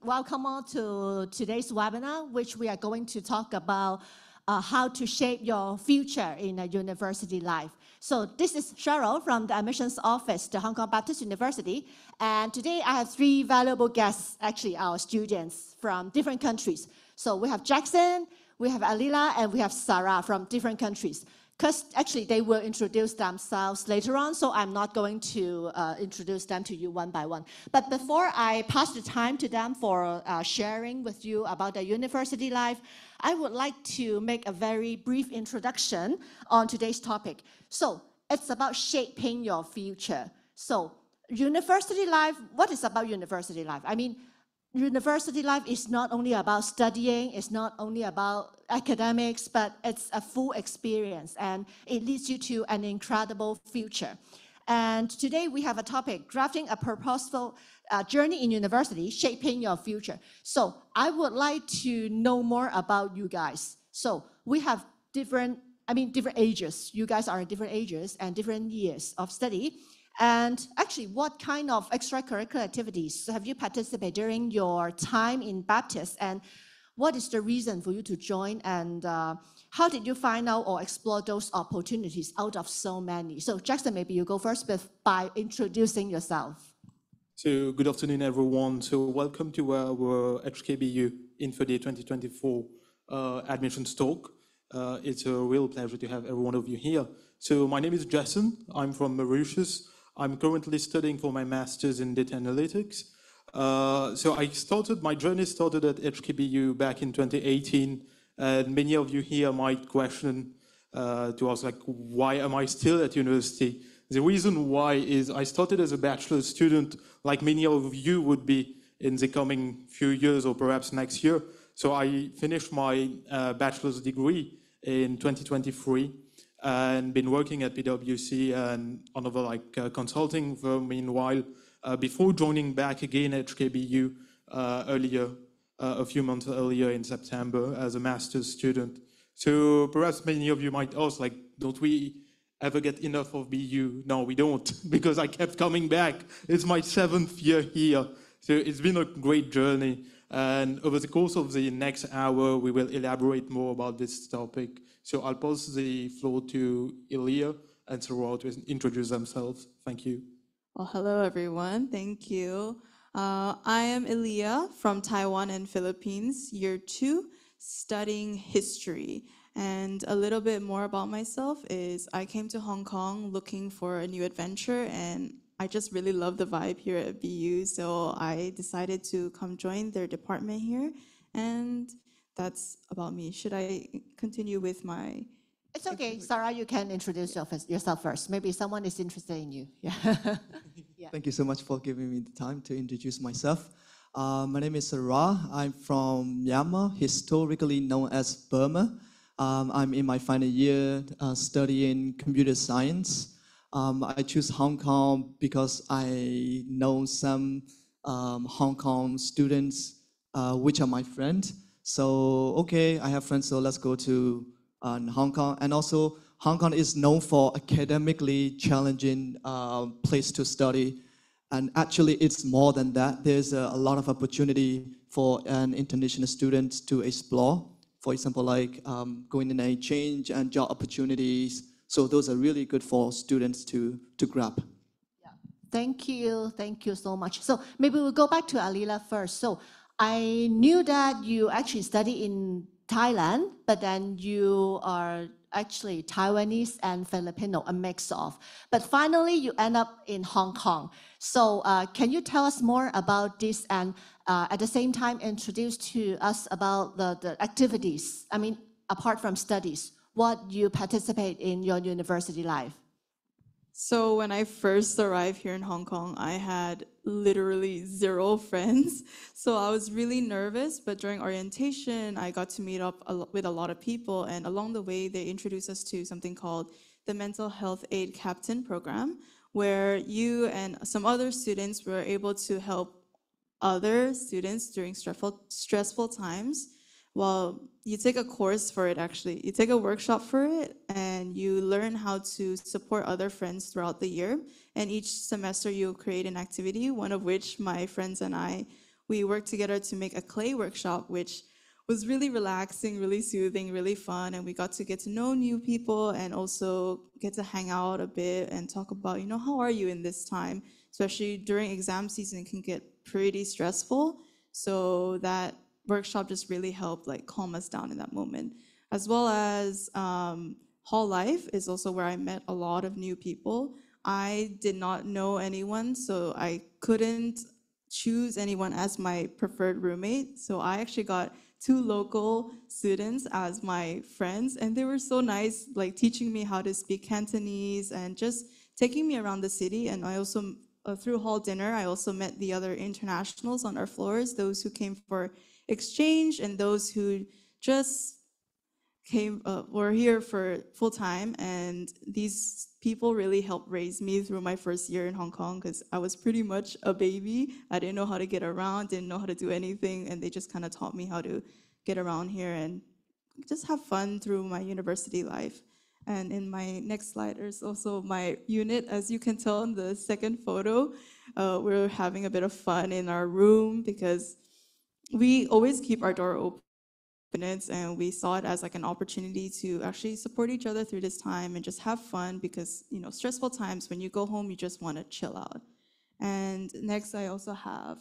welcome all to today's webinar, which we are going to talk about how to shape your future in a university life. So this is Cheryl from the admissions office to Hong Kong Baptist University. And today I have three valuable guests, actually our students from different countries. So we have Jackson, we have Alila, and we have Sarah from different countries. Because actually they will introduce themselves later on, so I'm not going to introduce them to you one by one. But before I pass the time to them for sharing with you about their university life, I would like to make a very brief introduction on today's topic. So it's about shaping your future. So university life, what is about university life? I mean, university life is not only about studying, it's not only about academics, but it's a full experience and it leads you to an incredible future. And today we have a topic, drafting a purposeful journey in university, shaping your future. So I would like to know more about you guys. So we have different ages. You guys are in different ages and different years of study. And actually, what kind of extracurricular activities have you participated during your time in Baptist? And what is the reason for you to join? And how did you find out or explore those opportunities out of so many? So Jackson, maybe you go first by introducing yourself. So good afternoon, everyone. So welcome to our HKBU Info Day 2024 admissions talk. It's a real pleasure to have every one of you here. So my name is Jackson. I'm from Mauritius. I'm currently studying for my master's in data analytics. So my journey started at HKBU back in 2018, and many of you here might question to ask, like, why am I still at university? The reason why is I started as a bachelor's student, like many of you would be in the coming few years or perhaps next year. So I finished my bachelor's degree in 2023. And been working at PwC and another consulting firm meanwhile, before joining back again at HKBU a few months earlier in September as a master's student. So perhaps many of you might ask, like, don't we ever get enough of BU? No, we don't, because I kept coming back. It's my 7th year here. So it's been a great journey. And over the course of the next hour, we will elaborate more about this topic. So I'll pass the floor to Ilya and Sarah to introduce themselves. Thank you. Well, hello, everyone. Thank you. I am Ilya from Taiwan and Philippines, year 2, studying history. And a little bit more about myself is I came to Hong Kong looking for a new adventure, and I just really love the vibe here at BU, so I decided to come join their department here, and that's about me. Should I continue with my... It's okay, Sarah, you can introduce yourself first. Maybe someone is interested in you. Yeah. Yeah. Thank you so much for giving me the time to introduce myself. My name is Sarah. I'm from Myanmar, historically known as Burma. I'm in my final year studying computer science. I choose Hong Kong because I know some Hong Kong students, which are my friends. So, okay, I have friends, so let's go to Hong Kong. And also, Hong Kong is known for academically challenging place to study. And actually, it's more than that. There's a lot of opportunity for an international student to explore. For example, like going in exchange and job opportunities. So those are really good for students to grab. Yeah. Thank you so much. So maybe we'll go back to Alila first. So I knew that you actually study in Thailand, but then you are actually Taiwanese and Filipino, a mix of. But finally, you end up in Hong Kong. So can you tell us more about this and at the same time introduce to us about the activities, I mean, apart from studies, what you participate in your university life? So when I first arrived here in Hong Kong, I had literally 0 friends. So I was really nervous, but during orientation, I got to meet up with a lot of people. And along the way, they introduced us to something called the Mental Health Aid Captain Program, where you and some other students were able to help other students during stressful times. Well, you take a course for it, actually. You take a workshop for it, and you learn how to support other friends throughout the year. And each semester, you'll create an activity, one of which my friends and I we worked together to make a clay workshop, which was really relaxing, really soothing, really fun. And we got to know new people and also get to hang out a bit and talk about, how are you in this time? Especially during exam season, it can get pretty stressful. So that workshop just really helped calm us down in that moment. As well as hall life is also where I met a lot of new people. I did not know anyone, so I couldn't choose anyone as my preferred roommate. So I actually got 2 local students as my friends, and they were so nice, teaching me how to speak Cantonese and just taking me around the city. And I also, through hall dinner, I also met the other internationals on our floors, those who came for exchange and those who just were here for full time. And these people really helped raise me through my first year in Hong Kong, because I was pretty much a baby. I didn't know how to get around, didn't know how to do anything, and they just kind of taught me how to get around here and just have fun through my university life. And in my next slide, there's also my unit. As you can tell in the second photo, we're having a bit of fun in our room because we always keep our door open, and we saw it as an opportunity to actually support each other through this time and just have fun, because stressful times, when you go home, you just want to chill out. And next, I also have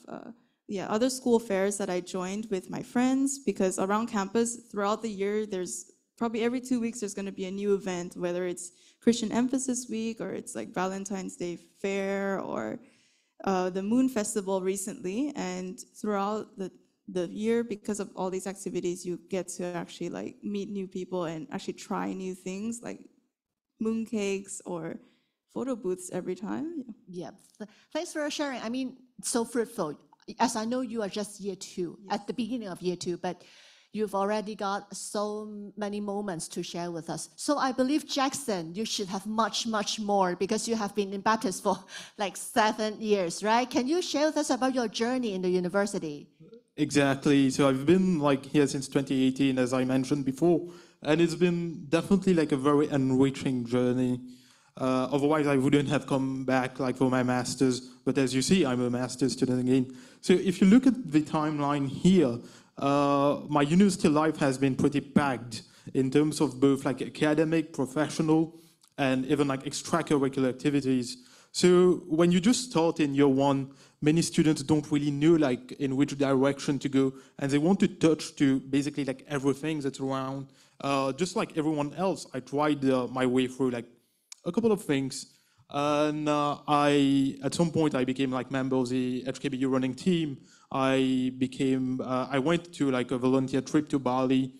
other school fairs that I joined with my friends, because around campus throughout the year, there's probably every 2 weeks there's going to be a new event, whether it's Christian Emphasis Week or it's Valentine's Day Fair or the Moon Festival recently. And throughout the year, because of all these activities, you get to actually meet new people and actually try new things like mooncakes or photo booths every time. Yeah, thanks for sharing. I mean, so fruitful. As I know, you are just year 2, at the beginning of year 2, but you've already got so many moments to share with us. So I believe, Jackson, you should have much, much more, because you have been in Baptist for 7 years, right? Can you share with us about your journey in the university? Exactly. So I've been here since 2018, as I mentioned before, and it's been definitely a very enriching journey. Otherwise, I wouldn't have come back for my master's. But as you see, I'm a master's student again. So if you look at the timeline here, my university life has been pretty packed in terms of both academic, professional, and even extracurricular activities. So when you just start in year 1, many students don't really know in which direction to go, and they want to touch to basically everything that's around. Just like everyone else, I tried my way through a couple of things, and at some point I became member of the HKBU running team. I went to a volunteer trip to Bali,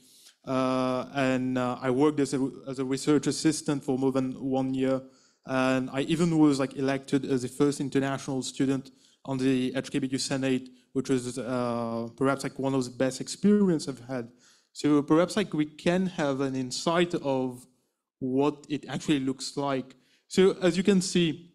and I worked as a research assistant for more than 1 year. And I even was elected as the first international student on the HKBU Senate, which was perhaps one of the best experiences I've had. So perhaps we can have an insight of what it actually looks like. So as you can see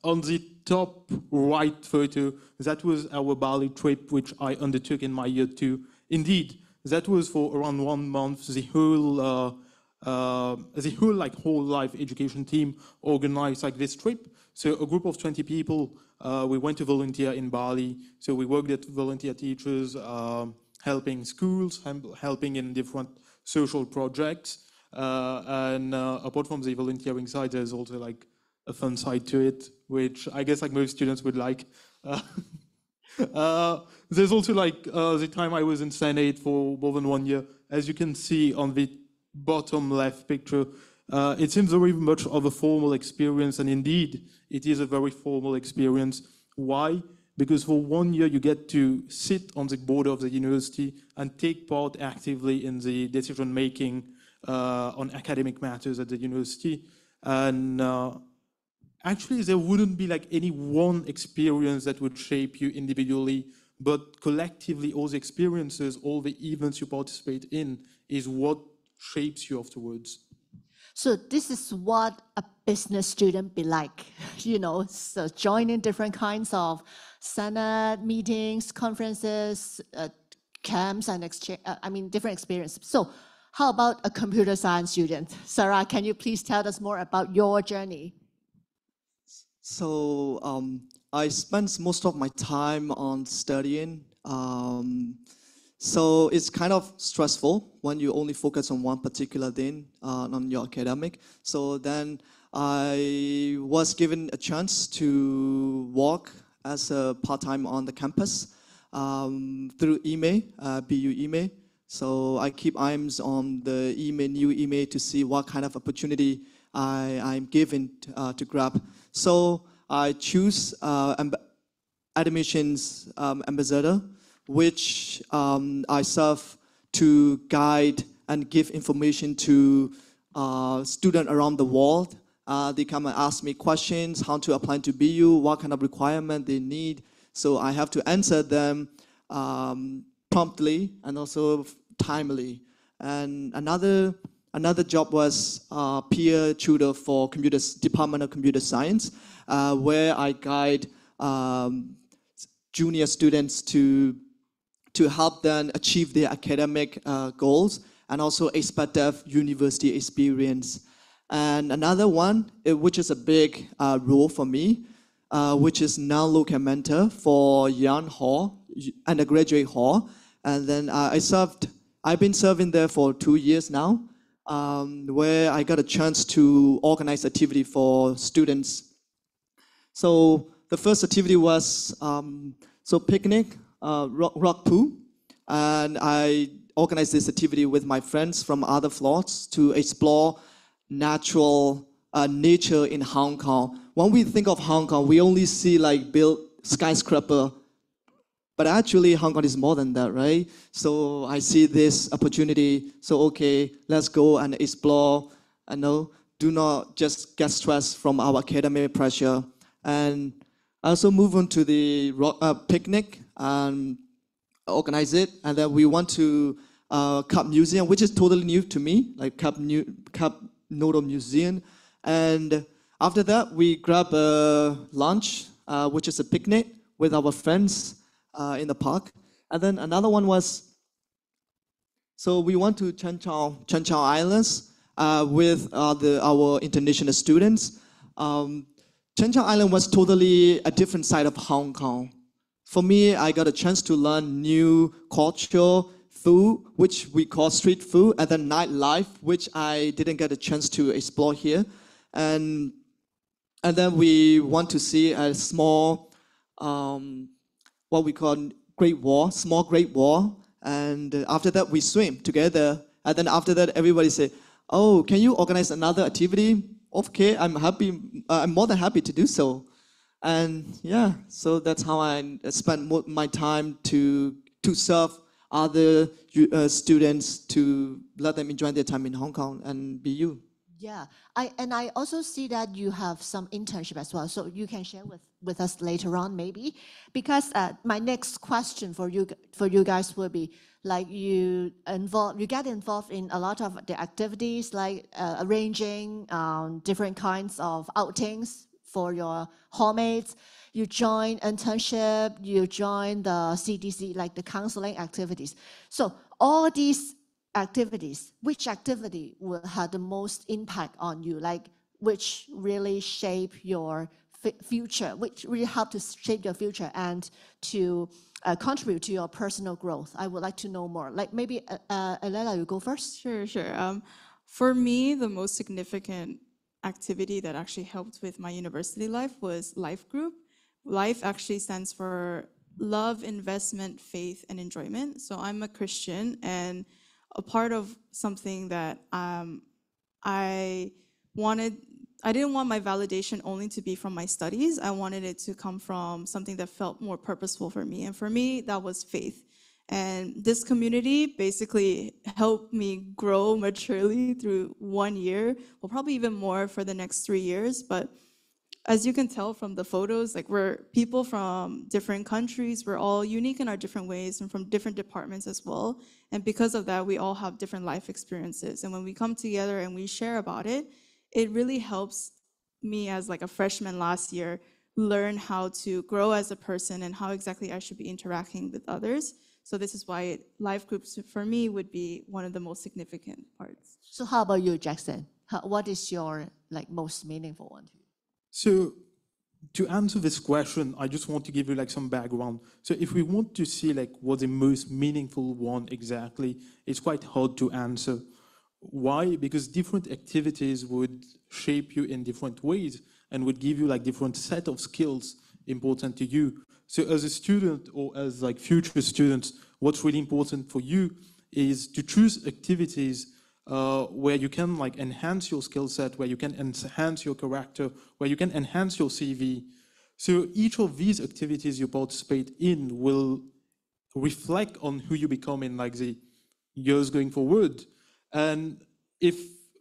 on the top right photo, that was our Bali trip, which I undertook in my year 2. Indeed, that was for around 1 month. The whole whole life education team organized this trip. So a group of 20 people, we went to volunteer in Bali. So we worked at volunteer teachers, helping schools, helping in different social projects. And apart from the volunteering side, there's also a fun side to it, which I guess most students would like. There's also the time I was in Senate for more than 1 year. As you can see on the bottom left picture, it seems very much of a formal experience, and indeed, it is a very formal experience. Why? Because for 1 year, you get to sit on the board of the university and take part actively in the decision-making on academic matters at the university. And actually, there wouldn't be any one experience that would shape you individually, but collectively, all the experiences, all the events you participate in is what shapes you afterwards. So this is what a business student be like, so joining different kinds of Senate meetings, conferences, camps, and different experiences. So how about a computer science student? Sarah, can you please tell us more about your journey? So I spent most of my time on studying So it's kind of stressful when you only focus on one particular thing on your academic. So then I was given a chance to work as a part-time on the campus through email, BU email. So I keep eyes on the email, new email to see what kind of opportunity I'm given to grab. So I choose admissions ambassador, which I serve to guide and give information to students around the world. They come and ask me questions, how to apply to BU, what kind of requirement they need. So I have to answer them promptly and also timely. And another job was peer tutor for Department of Computer Science, where I guide junior students to help them achieve their academic goals and also expect to have university experience. And another one, which is a big role for me, which is non-local mentor for Young Hall, undergraduate hall. And then I've been serving there for 2 years now, where I got a chance to organize activity for students. So the first activity was picnic, rock pool, and I organized this activity with my friends from other floors to explore natural nature in Hong Kong. When we think of Hong Kong, we only see like built skyscraper, but actually Hong Kong is more than that, right? So I see this opportunity. So okay, let's go and explore. Do not just get stressed from our academic pressure. And I also move on to the picnic and organize it. And then we went to Cup Museum, which is totally new to me, like Cup Noodle Museum. And after that, we grab a lunch, which is a picnic with our friends in the park. And then another one was, so we went to Cheung Chau Islands with our international students. Cheung Chau Island was totally a different side of Hong Kong. For me, I got a chance to learn new culture, food, which we call street food, and then nightlife, which I didn't get a chance to explore here. And then we want to see a small, what we call small Great Wall. And after that, we swim together. And then after that, everybody say, "Oh, can you organize another activity?" Okay, I'm happy. I'm more than happy to do so. And yeah, so that's how I spend my time to serve other students, to let them enjoy their time in Hong Kong and BU. Yeah, I also see that you have some internship as well, so you can share with us later on maybe, because my next question for you guys will be like you get involved in a lot of the activities like arranging different kinds of outings for your hallmates. You join internship, you join the CDC, like the counseling activities. So all these activities, which activity will have the most impact on you? Like which really shape your future, which really help to shape your future and to contribute to your personal growth? I would like to know more. Like maybe Elela, you go first. Sure. For me, the most significant activity that actually helped with my university life was Life Group. Life actually stands for love, investment, faith, and enjoyment. So I'm a Christian, and a part of something that I didn't want my validation only to be from my studies. I wanted it to come from something that felt more purposeful for me. And for me, that was faith. And this community basically helped me grow maturely through 1 year, well, probably even more for the next 3 years. But as you can tell from the photos, like we're people from different countries, we're all unique in our different ways and from different departments as well. And because of that, we all have different life experiences. And when we come together and we share about it, it really helps me as like a freshman last year learn how to grow as a person and how exactly I should be interacting with others. So this is why life groups for me would be one of the most significant parts. So how about you, Jackson? What is your like most meaningful one to you? So to answer this question, I just want to give you like some background. So if we want to see like what the most meaningful one exactly, it's quite hard to answer. Why? Because different activities would shape you in different ways and would give you like different set of skills important to you. So as a student or as like future students, what's really important for you is to choose activities where you can like enhance your skill set, where you can enhance your character, where you can enhance your CV. So each of these activities you participate in will reflect on who you become in like the years going forward. And if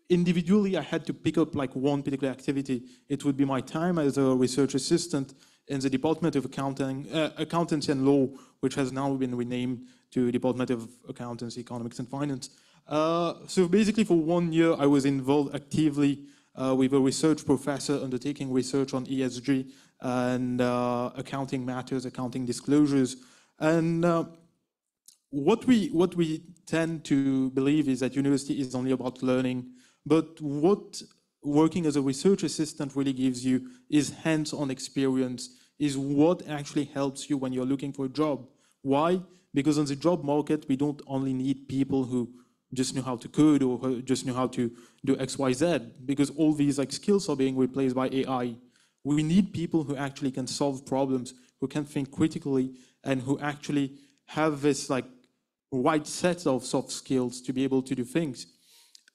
individually I had to pick up like one particular activity, it would be my time as a research assistant in the Department of Accountancy and Law, which has now been renamed to Department of Accountancy, Economics and Finance. So basically for 1 year, I was involved actively with a research professor undertaking research on ESG and accounting matters, accounting disclosures. And what we tend to believe is that university is only about learning, but what working as a research assistant really gives you is hands-on experience, is what actually helps you when you're looking for a job. Why? Because on the job market, we don't only need people who just know how to code or who just know how to do X, Y, Z, because all these like skills are being replaced by AI. We need people who actually can solve problems, who can think critically, and who actually have this like right set of soft skills to be able to do things.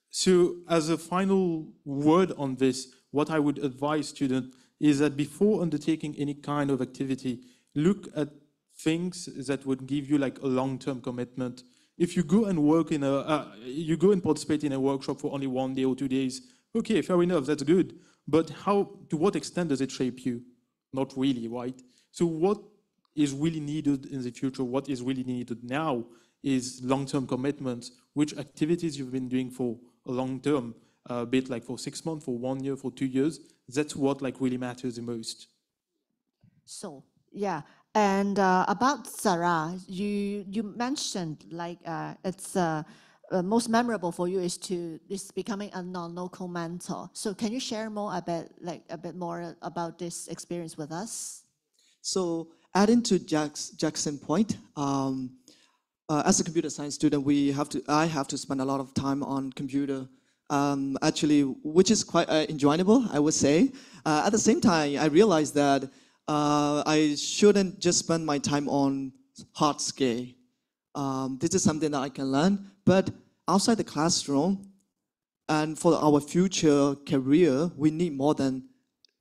So as a final word on this, what I would advise students is that before undertaking any kind of activity, look at things that would give you like a long-term commitment. If you go and work in you go and participate in a workshop for only 1 day or 2 days, okay, fair enough, that's good. But to what extent does it shape you? Not really, right? So what is really needed in the future, what is really needed now is long-term commitments, which activities you've been doing for a long term, be it like for 6 months, for 1 year, for 2 years, that's what like really matters the most. So, yeah. And about Sarah, you mentioned like it's most memorable for you is becoming a non-local mentor. So can you share more about a bit more about this experience with us? So adding to Jackson's point, as a computer science student, I have to spend a lot of time on computer, actually, which is quite enjoyable, I would say. At the same time, I realized that I shouldn't just spend my time on hard skill. This is something that I can learn, but outside the classroom and for our future career, we need more than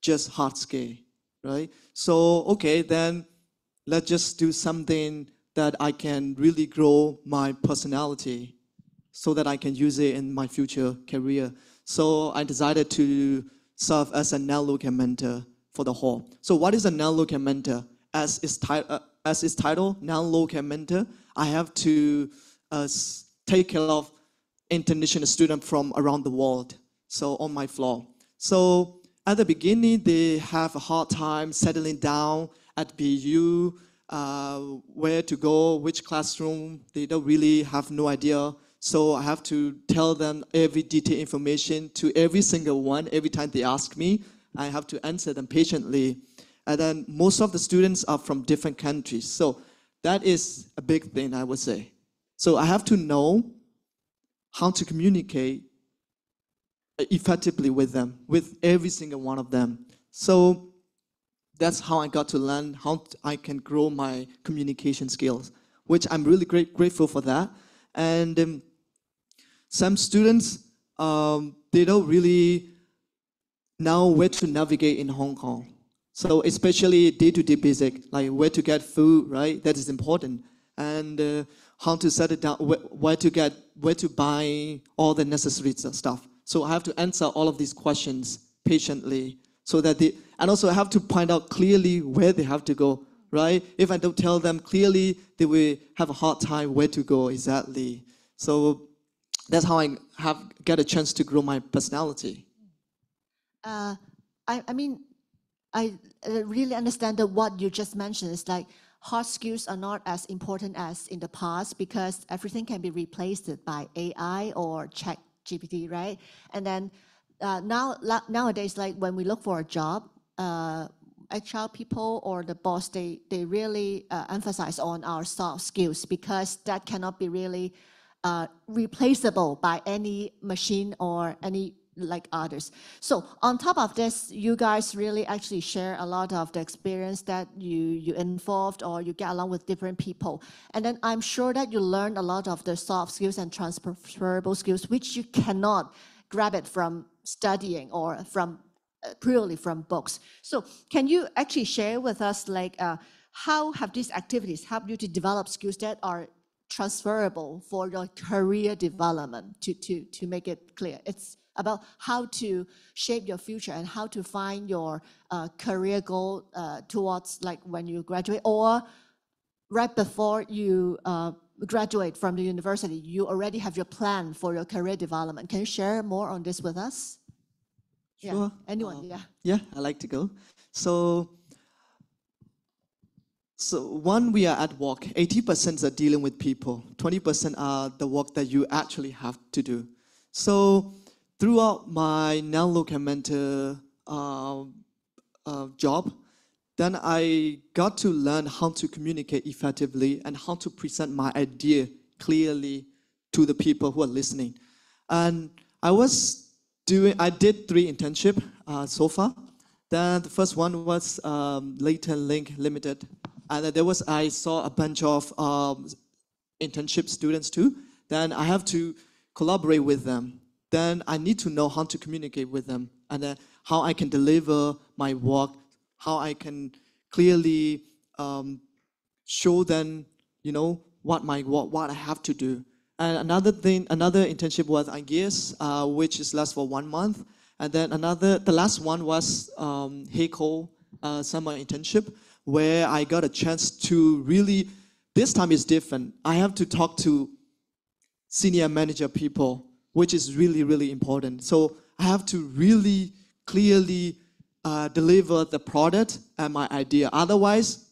just hard skill, right? So, okay, then let's just do something that I can really grow my personality so that I can use it in my future career. So I decided to serve as a non-local mentor for the whole. So what is a non-local mentor? As its title, non-local mentor, I have to take care of international students from around the world, so on my floor. So at the beginning, they have a hard time settling down at BU, where to go, which classroom. They don't really have no idea. So I have to tell them every detailed information to every single one. Every time they ask me, I have to answer them patiently. And then most of the students are from different countries. So that is a big thing, I would say. So I have to know how to communicate effectively with them, with every single one of them. So that's how I got to learn how I can grow my communication skills, which I'm really grateful for that. And some students, they don't really know where to navigate in Hong Kong. So especially day-to-day basic, like where to get food, right? That is important. And how to set it down, where to buy all the necessary stuff. So I have to answer all of these questions patiently so that and also I have to point out clearly where they have to go, right? If I don't tell them clearly, they will have a hard time where to go exactly. So that's how I get a chance to grow my personality. I mean, I really understand that what you just mentioned is like hard skills are not as important as in the past because everything can be replaced by AI or ChatGPT, right? And then nowadays, like when we look for a job, HR people or the boss, they really emphasize on our soft skills because that cannot be really replaceable by any machine or any like others. So on top of this, you guys really actually share a lot of the experience that you involved or you get along with different people. And then I'm sure that you learn a lot of the soft skills and transferable skills, which you cannot grab it from studying or from purely from books. So can you actually share with us like how have these activities helped you to develop skills that are transferable for your career development to make it clear? It's about how to shape your future and how to find your career goal towards like when you graduate or right before you graduate from the university, you already have your plan for your career development. Can you share more on this with us? Sure. Yeah. Anyone? Yeah. Yeah, I like to go. So when we are at work, 80% are dealing with people, 20% are the work that you actually have to do. So throughout my non-look and mentor job, then I got to learn how to communicate effectively and how to present my idea clearly to the people who are listening. And I did 3 internships so far. Then the first one was Latent Link Limited. And I saw a bunch of internship students too. Then I have to collaborate with them. Then I need to know how to communicate with them and then how I can deliver my work, how I can clearly show them, what I have to do. And another internship was IGS, which is last for 1 month. And then the last one was HKBU summer internship, where I got a chance to really, this time is different. I have to talk to senior manager people, which is really, really important. So I have to really clearly deliver the product and my idea. Otherwise,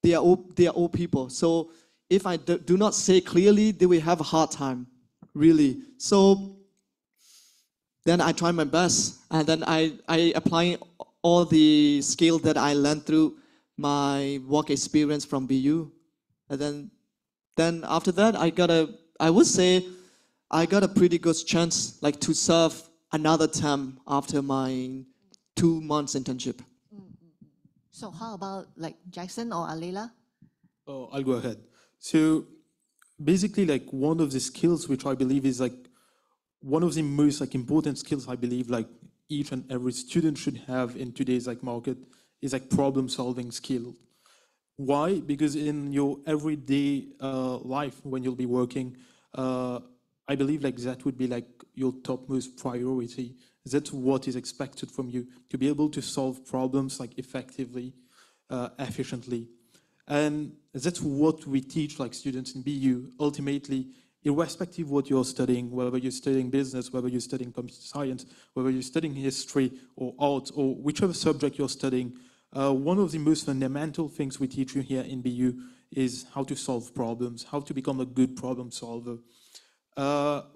they are all people. So if I do not say clearly, they will have a hard time, really. So then I try my best, and then I apply all the skills that I learned through my work experience from BU. And then after that, I would say I got a pretty good chance like to serve another term after my 2 months internship. So how about like Jackson or Alila? Oh, I'll go ahead. So basically, like one of the skills which I believe is like one of the most like important skills I believe like each and every student should have in today's like market is like problem solving skill. Why? Because in your everyday life when you'll be working, I believe like that would be like your topmost priority. That's what is expected from you, to be able to solve problems like effectively, efficiently. And that's what we teach like students in BU. Ultimately, irrespective of what you're studying, whether you're studying business, whether you're studying computer science, whether you're studying history or art, or whichever subject you're studying, one of the most fundamental things we teach you here in BU is how to solve problems, how to become a good problem solver.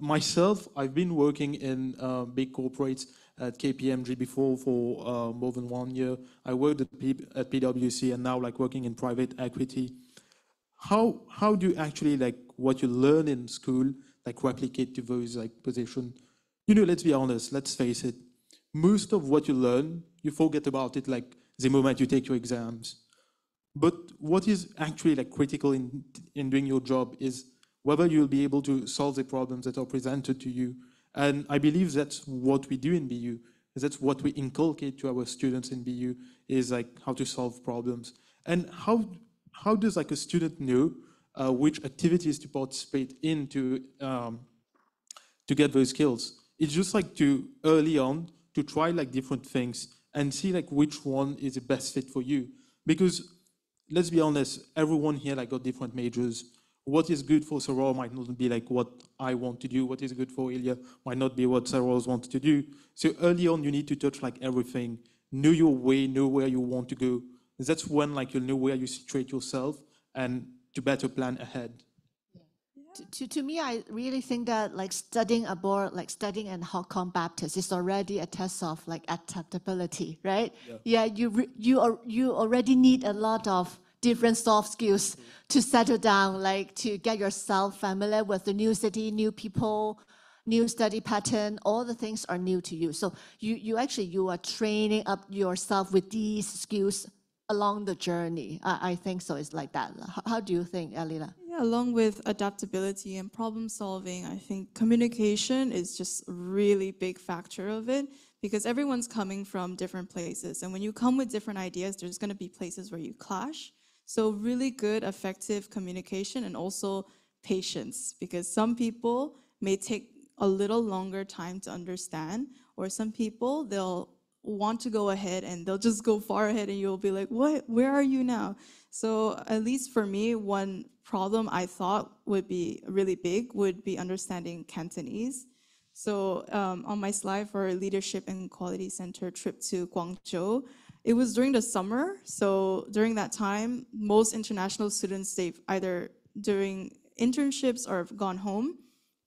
Myself, I've been working in big corporates at KPMG before for more than 1 year. I worked at PwC and now like working in private equity. How do you actually like what you learn in school like replicate to those like positions? Let's be honest, let's face it. Most of what you learn, you forget about it like the moment you take your exams. But what is actually like critical in doing your job is whether you'll be able to solve the problems that are presented to you. And I believe that's what we do in BU. That's what we inculcate to our students in BU is like how to solve problems. And how does like a student know which activities to participate in to get those skills? It's just like to early on to try like different things and see like which one is the best fit for you. Because let's be honest, everyone here like got different majors. What is good for Sarah might not be like what I want to do. What is good for Ilya might not be what Sarah wants to do. So early on, you need to touch like everything, know your way, know where you want to go. That's when like you'll know where you situate yourself and to better plan ahead. To me, I really think that like studying abroad, like studying in Hong Kong Baptist is already a test of like adaptability, right? Yeah, you already need a lot of different soft skills to settle down, like to get yourself familiar with the new city, new people, new study pattern. All the things are new to you. So you are training up yourself with these skills along the journey. I think so. It's like that. How do you think, Alila? Yeah, along with adaptability and problem solving, I think communication is just a really big factor of it because everyone's coming from different places. And when you come with different ideas, there's going to be places where you clash. So really good, effective communication and also patience because some people may take a little longer time to understand, or some people, they'll want to go ahead and they'll just go far ahead and you'll be like, what, where are you now? So at least for me, one problem I thought would be really big would be understanding Cantonese. So on my slide for Leadership and Quality Center trip to Guangzhou, it was during the summer. So during that time, most international students, they've either doing internships or have gone home.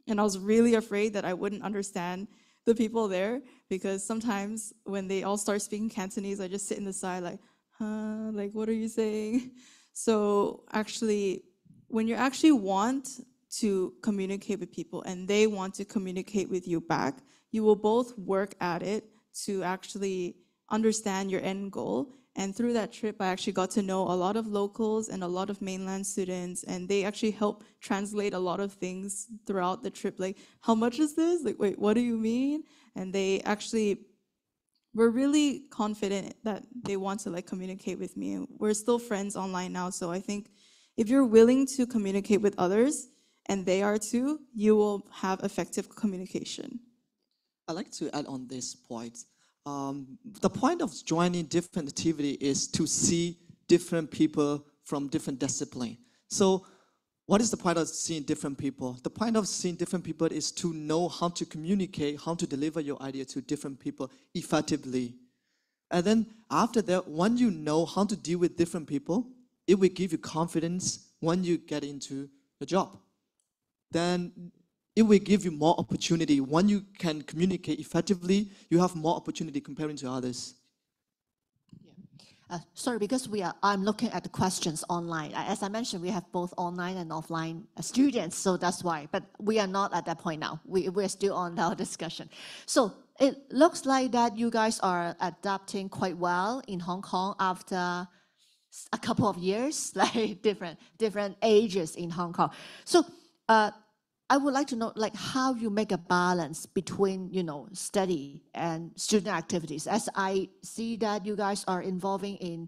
And I was really afraid that I wouldn't understand the people there because sometimes when they all start speaking Cantonese, I just sit in the side like, huh, like, what are you saying? So actually, when you actually want to communicate with people and they want to communicate with you back, you will both work at it to actually understand your end goal. And through that trip, I actually got to know a lot of locals and a lot of mainland students, and they actually helped translate a lot of things throughout the trip. Like, how much is this? Like, wait, what do you mean? And they actually were really confident that they want to like communicate with me. And we're still friends online now. So I think if you're willing to communicate with others and they are too, you will have effective communication. I'd like to add on this point. The point of joining different activity is to see different people from different discipline. So what is the point of seeing different people? The point of seeing different people is to know how to communicate, how to deliver your idea to different people effectively. And then after that, when you know how to deal with different people, it will give you confidence when you get into the job. Then it will give you more opportunity. When you can communicate effectively, you have more opportunity comparing to others. Sorry, because I'm looking at the questions online. As I mentioned, we have both online and offline students, so that's why. But we are not at that point now. We're still on our discussion. So it looks like that you guys are adapting quite well in Hong Kong after a couple of years, like different ages in Hong Kong. So I would like to know like how you make a balance between, study and student activities. As I see that you guys are involving in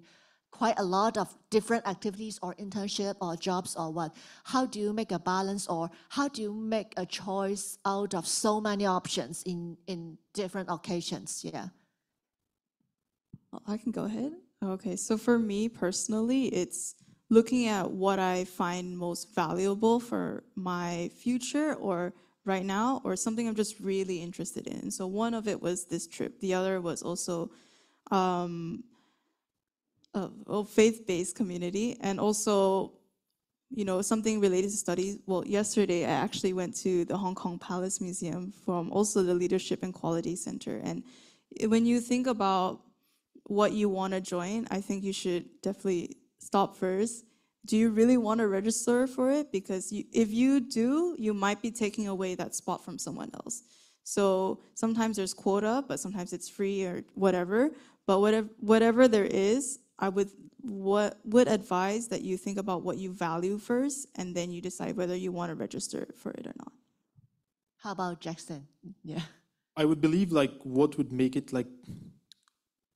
quite a lot of different activities or internship or jobs or what. How do you make a balance or how do you make a choice out of so many options in different occasions? Yeah. I can go ahead. Okay, so for me personally, it's looking at what I find most valuable for my future or right now, or something I'm just really interested in. So one of it was this trip. The other was also a faith-based community, and also, something related to studies. Well, yesterday I actually went to the Hong Kong Palace Museum from also the Leadership and Quality Center. And when you think about what you want to join, I think you should definitely stop first. Do you really want to register for it? Because if you do, you might be taking away that spot from someone else. So sometimes there's quota, but sometimes it's free or whatever. But whatever there is, I would advise that you think about what you value first, and then you decide whether you want to register for it or not. How about Jackson? Yeah. I would believe like what would make it like,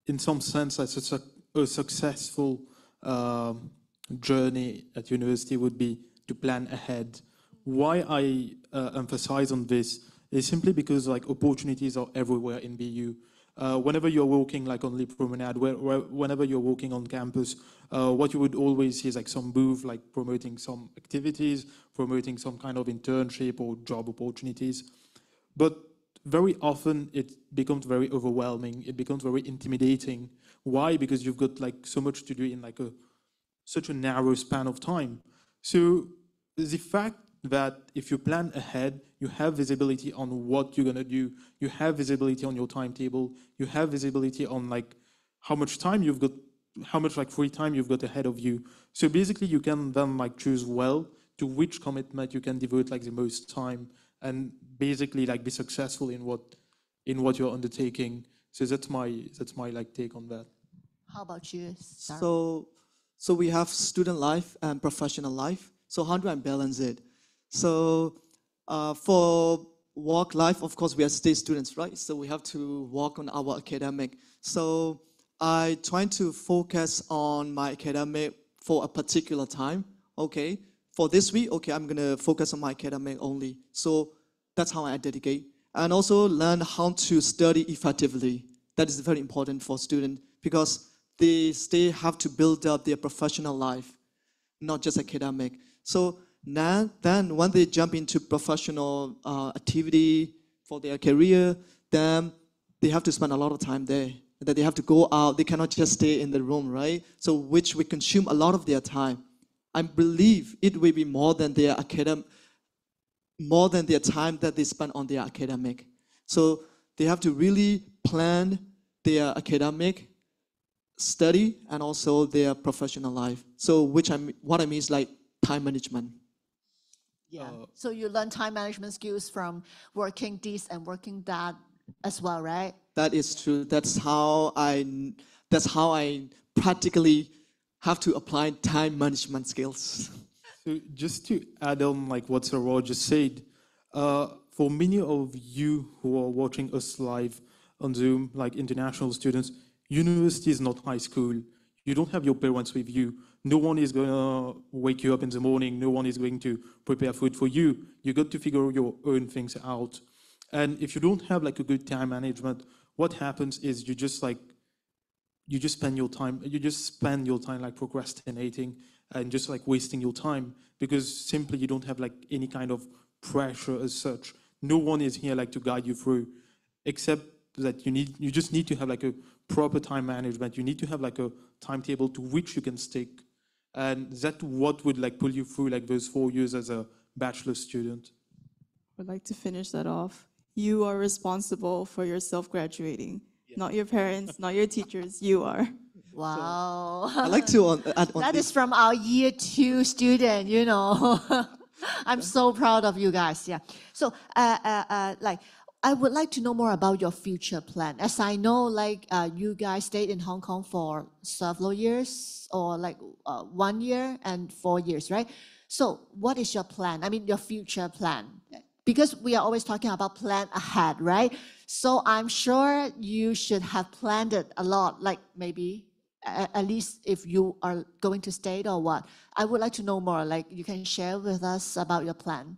in some sense, as a successful journey at university would be to plan ahead. Why I emphasize on this is simply because like opportunities are everywhere in BU. Whenever you're walking like on Lip Promenade, whenever you're walking on campus, what you would always see is like some booth like promoting some activities, promoting some kind of internship or job opportunities. But very often it becomes very overwhelming. It becomes very intimidating. Why? Because you've got like so much to do in like such a narrow span of time. So the fact that if you plan ahead, you have visibility on what you're gonna do, you have visibility on your timetable, you have visibility on like how much time you've got, how much like free time you've got ahead of you. So basically you can then like choose well to which commitment you can devote like the most time and basically like be successful in what you're undertaking. So that's my like take on that. How about you, Sarah? So we have student life and professional life. So how do I balance it? So for work life, of course, we are still students, right? So we have to work on our academic. So I try to focus on my academic for a particular time. Okay, for this week, okay, I'm gonna focus on my academic only. So that's how I dedicate. And also learn how to study effectively. That is very important for students because they still have to build up their professional life, not just academic. So now, then when they jump into professional activity for their career, then they have to spend a lot of time there. That they have to go out. They cannot just stay in the room, right? So which will consume a lot of their time. I believe it will be more than their time that they spend on their academic. So they have to really plan their academic study and also their professional life. So what I mean is like time management. Yeah. So you learn time management skills from working this and working that as well, right? That is true. That's how I practically have to apply time management skills. So just to add on like what Sarah just said, for many of you who are watching us live on Zoom, like international students, university is not high school. You don't have your parents with you. No one is going to wake you up in the morning. No one is going to prepare food for you. You got to figure your own things out. And if you don't have like a good time management, what happens is you just spend your time like procrastinating and just like wasting your time because simply you don't have like any kind of pressure as such. No one is here like to guide you through, except that you just need to have like a proper time management. You need to have like a timetable to which you can stick. And that what would like pull you through like those 4 years as a bachelor student. Would like to finish that off. You are responsible for yourself graduating, not your parents, not your teachers. You are. Wow. I like to add on That this. is from our year 2 student, you know. I'm so proud of you guys. Yeah. So, like, I would like to know more about your future plan. As I know, like, you guys stayed in Hong Kong for several years, or like 1 year and 4 years, right? So, what is your plan? I mean, your future plan. Because we are always talking about plan ahead, right? So I'm sure you should have planned it a lot, like maybe at least if you are going to stay or what. I would like to know more, like you can share with us about your plan.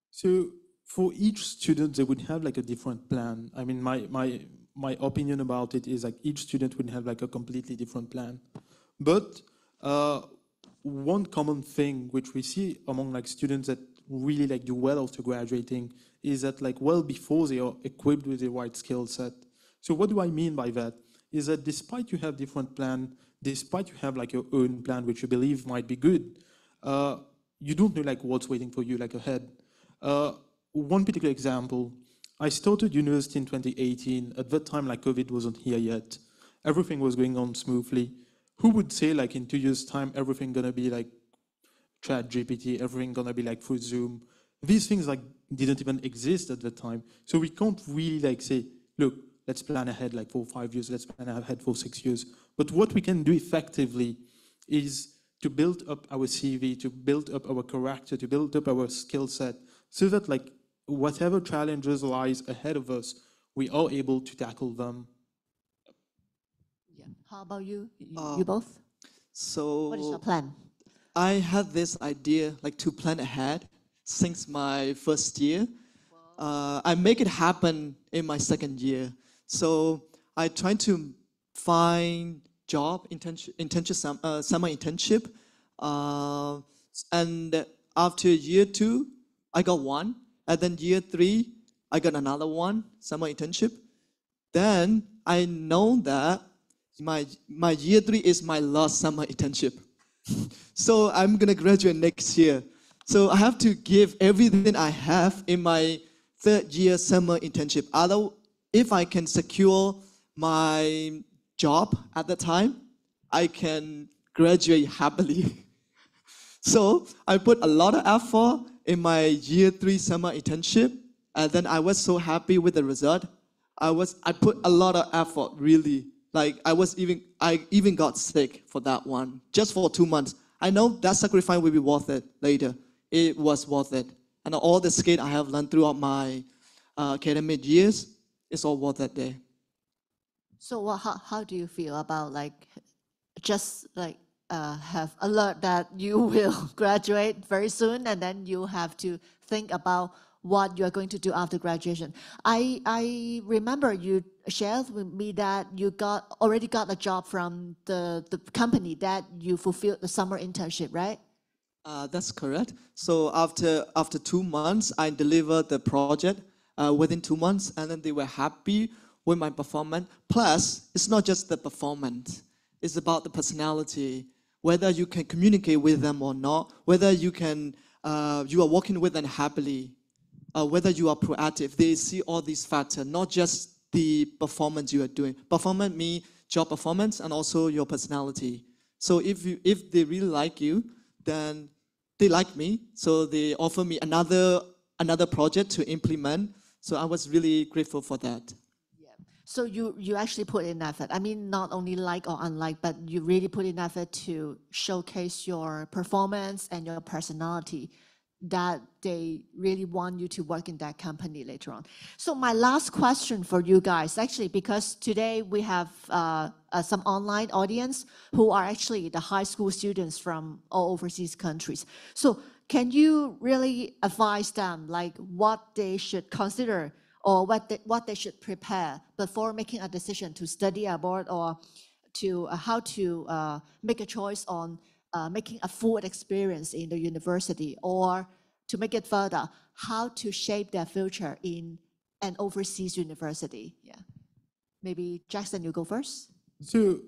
So for each student, they would have like a different plan. I mean, my opinion about it is like each student would have like a completely different plan. But one common thing which we see among like students that really like do well after graduating is that like well before they are equipped with the right skill set. So what do I mean by that? Is that despite you have different plan, despite you have like your own plan which you believe might be good, you don't know like what's waiting for you like ahead. One particular example, I started university in 2018. At that time, like COVID wasn't here yet. Everything was going on smoothly. Who would say like in 2 years' time everything gonna be like Chat GPT, everything gonna be like through Zoom? These things like didn't even exist at that time. So we can't really like say, look, let's plan ahead like for 5 years, let's plan ahead for 6 years. But what we can do effectively is to build up our CV, to build up our character, to build up our skill set, so that like whatever challenges lies ahead of us, we are able to tackle them. Yeah. How about you? You both? So What is your plan? I had this idea like to plan ahead since my first year. I make it happen in my second year. So I try to find job, summer internship. And after year 2, I got one. And then year 3, I got another one, summer internship. Then I know that my year 3 is my last summer internship. So I'm gonna graduate next year. So I have to give everything I have in my third year summer internship. If I can secure my job at the time, I can graduate happily. So I put a lot of effort in my year 3 summer internship, and then I was so happy with the result. I put a lot of effort, really. Like I even got sick for that one, just for 2 months. I know that sacrifice will be worth it later. It was worth it, and all the skills I have learned throughout my academic years, it's all worth it there. So how do you feel about like just like have alert that you will graduate very soon and then you have to think about what you are going to do after graduation? I remember you shared with me that you already got a job from the company that you fulfilled the summer internship, right? That's correct. So after 2 months, I delivered the project within 2 months, and then they were happy with my performance. Plus, it's not just the performance; it's about the personality, whether you can communicate with them or not, whether you are working with them happily, whether you are proactive. They see all these factors, not just the performance you are doing. Performance means job performance and also your personality. So if they really like you, then they like me. So they offer me another project to implement. So I was really grateful for that. So you actually put in effort. I mean, not only like or unlike, but you really put in effort to showcase your performance and your personality, that they really want you to work in that company later on. So my last question for you guys, actually, because today we have some online audience who are actually the high school students from all overseas countries. So can you really advise them like what they should consider or what they should prepare before making a decision to study abroad, or to how to make a choice on making a full experience in the university, or to make it further, how to shape their future in an overseas university? Yeah. Maybe Jackson, you go first. So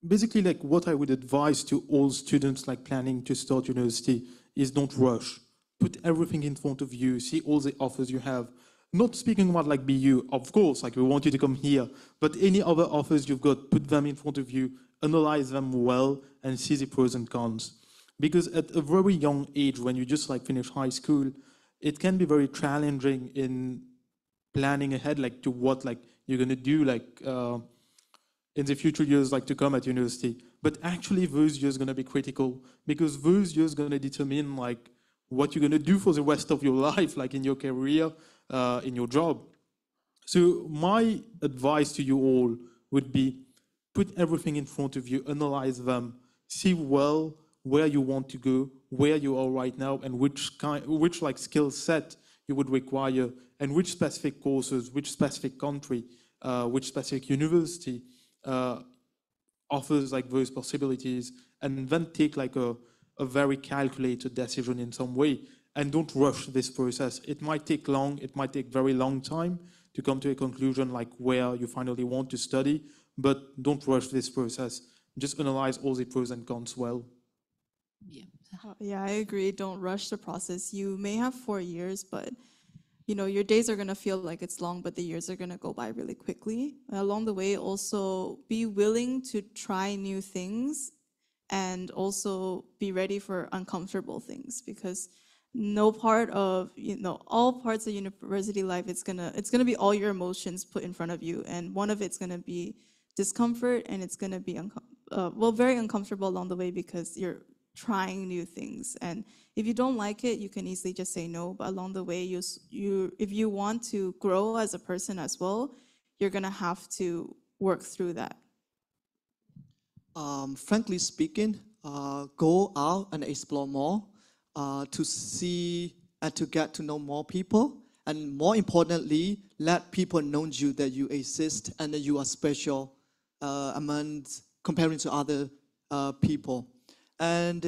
basically, like what I would advise to all students like planning to start university is don't rush. Put everything in front of you, see all the offers you have. Not speaking about like BU, of course, like we want you to come here, but any other offers you've got, put them in front of you, analyze them well, and see the pros and cons. Because at a very young age, when you just like finish high school, it can be very challenging in planning ahead, like to what like you're gonna do like in the future years like to come at university. But actually those years gonna be critical, because those years gonna determine like what you're gonna do for the rest of your life, like in your career, in your job. So my advice to you all would be put everything in front of you, analyze them, see well where you want to go, where you are right now, and which like skill set you would require, and which specific courses, which specific country, which specific university offers like those possibilities, and then take like a very calculated decision in some way. And don't rush this process. It might take long, it might take very long time to come to a conclusion like where you finally want to study, but don't rush this process. Just analyze all the pros and cons well. Yeah. Yeah, I agree. Don't rush the process. You may have 4 years, but your days are going to feel like it's long, but the years are going to go by really quickly. Along the way, also be willing to try new things and also be ready for uncomfortable things, because no part of all parts of university life, it's gonna be all your emotions put in front of you, and one of it's gonna be discomfort, and it's gonna be very uncomfortable along the way, because you're trying new things, and if you don't like it, you can easily just say no. But along the way, if you want to grow as a person as well, you're gonna have to work through that. Frankly speaking, go out and explore more. To see and to get to know more people, and more importantly, let people know you that you exist and that you are special comparing to other people. And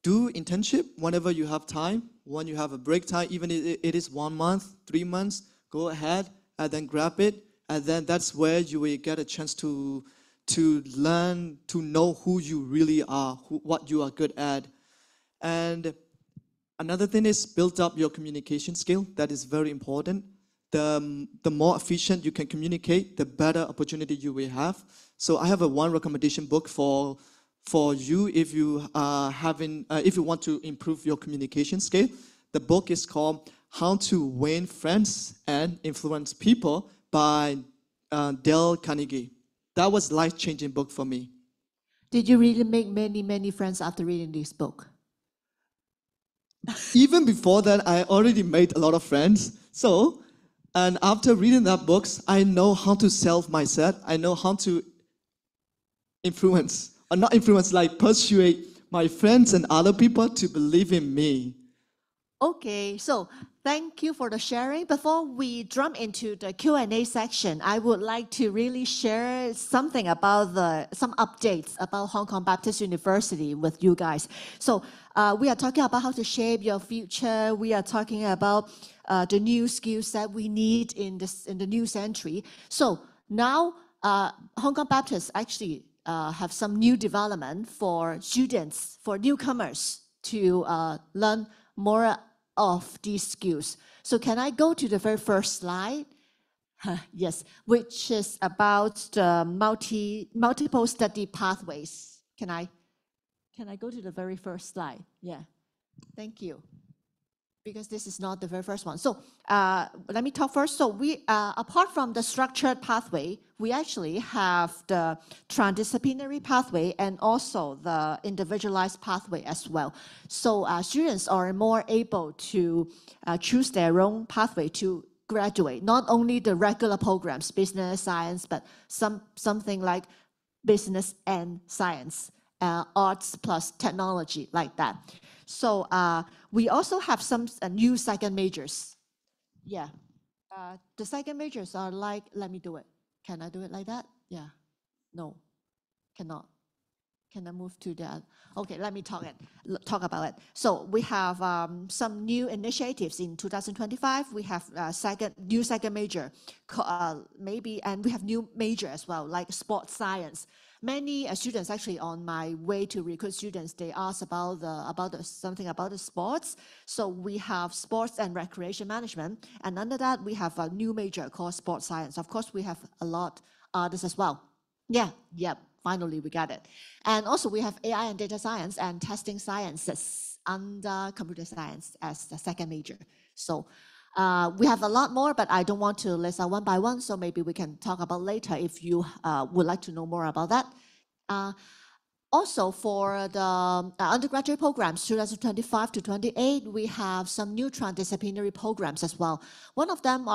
do internship whenever you have time. When you have a break time, even if it is 1 month, 3 months, go ahead and then grab it. And then that's where you will get a chance to learn, to know who you really are, what you are good at. And Another thing is build up your communication skill. That is very important. The more efficient you can communicate, the better opportunity you will have. So I have one recommendation book for you if you are if you want to improve your communication skill. The book is called How to Win Friends and Influence People by Dale Carnegie. That was a life-changing book for me. Did you really make many friends after reading this book? Even before that, I already made a lot of friends. And after reading that books, I know how to sell myself. I know how to influence, or not influence, like persuade my friends and other people to believe in me. Okay, so thank you for the sharing. Before we jump into the Q&A section, I would like to really share something about some updates about Hong Kong Baptist University with you guys. So we are talking about how to shape your future. We are talking about the new skills that we need in the new century. So now Hong Kong Baptist actually have some new development for students, for newcomers to learn more of these skills. So can I go to the very first slide? Yes, which is about the multiple study pathways. Can I go to the very first slide? Yeah, thank you. Because this is not the very first one. So let me talk first. So we, apart from the structured pathway, we actually have the transdisciplinary pathway and also the individualized pathway as well. So students are more able to choose their own pathway to graduate, not only the regular programs, business, science, but something like business and science, arts plus technology, like that. So we also have some new second majors. Yeah, the second majors are like, let me do it. Can I do it like that? Yeah, no, cannot. Can I move to the, okay, let me talk about it. So we have some new initiatives in 2025. We have new second major, maybe, and we have new major as well, like sports science. Many students actually on my way to recruit students, they ask something about the sports. So we have sports and recreation management, and under that we have a new major called sports science. Of course, we have a lot others as well. Yeah. Finally, we got it. And also we have AI and data science and testing sciences under computer science as the second major. So we have a lot more, but I don't want to list out one by one. So maybe we can talk about later if you would like to know more about that. Also for the undergraduate programs, 2025 to 28, we have some new transdisciplinary programs as well. One of them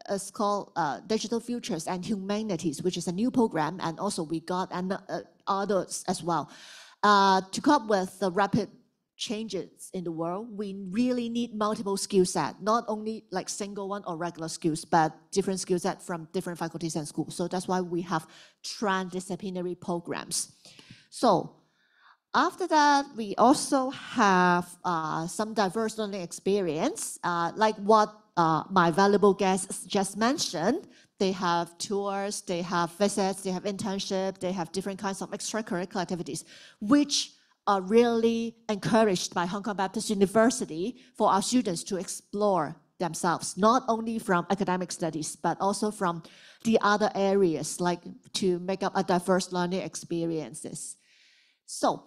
is called Digital Futures and Humanities, which is a new program, and also we got others as well. To cope with the rapid changes in the world, we really need multiple skill set, not only like single one or regular skills, but different skill set from different faculties and schools. So that's why we have transdisciplinary programs. So after that, we also have some diverse learning experience, like what my valuable guests just mentioned. They have tours, they have visits, they have internship, they have different kinds of extracurricular activities, which are really encouraged by Hong Kong Baptist University for our students to explore themselves, not only from academic studies, but also from the other areas, like to make up a diverse learning experiences. So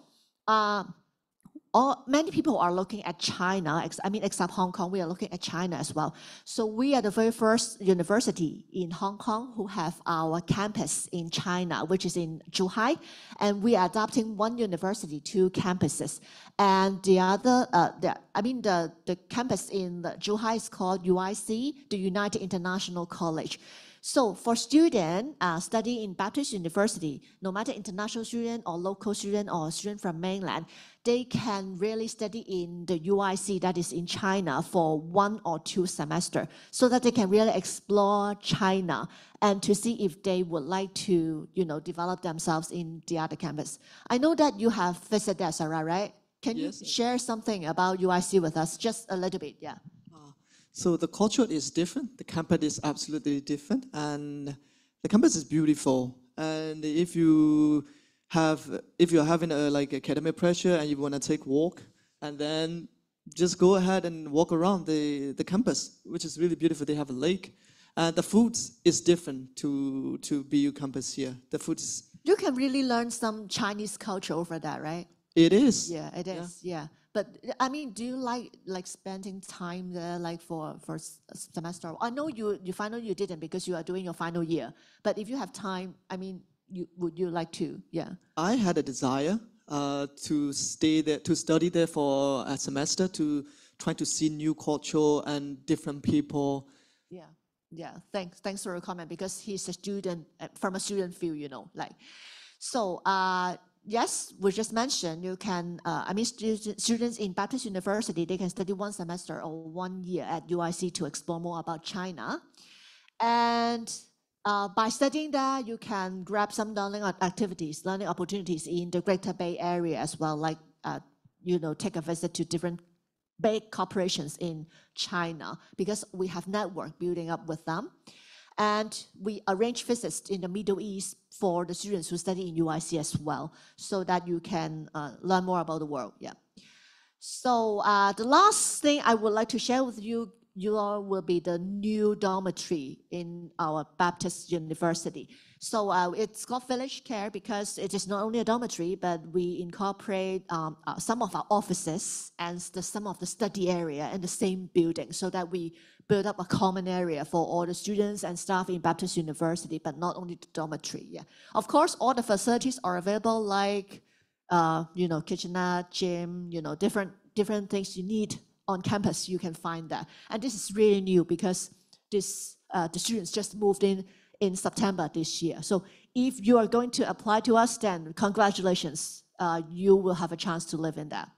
many people are looking at China, except Hong Kong, we are looking at China as well. So we are the very first university in Hong Kong who have our campus in China, which is in Zhuhai, and we are adopting one university, two campuses. And the other, the campus in Zhuhai is called UIC, the United International College. So for students studying in Baptist University, no matter international student or local student or student from mainland, they can really study in the UIC that is in China for 1 or 2 semesters so that they can really explore China and to see if they would like to, develop themselves in the other campus. I know that you have visited there, Sarah, right? Can you share something about UIC with us? Just a little bit, yeah. So the culture is different. The campus is absolutely different, and the campus is beautiful. And if you're having like academic pressure and you want to take walk, and then just go ahead and walk around the campus, which is really beautiful. They have a lake. The food is different to BU campus here. The food is, You can really learn some Chinese culture over there, right? it is. Yeah, it is. Yeah. But I mean, do you like spending time there, like for a semester? I know you final you didn't because you are doing your final year. But if you have time, I mean, would you like to? Yeah. I had a desire to stay there, to study there for a semester, to try to see new culture and different people. Yeah. Yeah. Thanks for your comment because he's a student from a student field, you know, like. So, yes, we just mentioned you can, I mean, students in Baptist University, they can study 1 semester or 1 year at UIC to explore more about China. And by studying there, you can grab some learning activities, learning opportunities in the Greater Bay Area as well, like, you know, take a visit to different big corporations in China because we have network building up with them. And we arrange visits in the Middle East for the students who study in UIC as well, so that you can learn more about the world. Yeah. So the last thing I would like to share with you, all will be the new dormitory in our Baptist University. So it's called Village Care because it is not only a dormitory, but we incorporate some of our offices and some of the study area in the same building so that we build up a common area for all the students and staff in Baptist University, but not only the dormitory. Yeah. Of course, all the facilities are available like, you know, kitchenette, gym, you know, different things you need on campus, you can find that. And this is really new because the students just moved in September this year. So if you are going to apply to us, then congratulations, you will have a chance to live in that.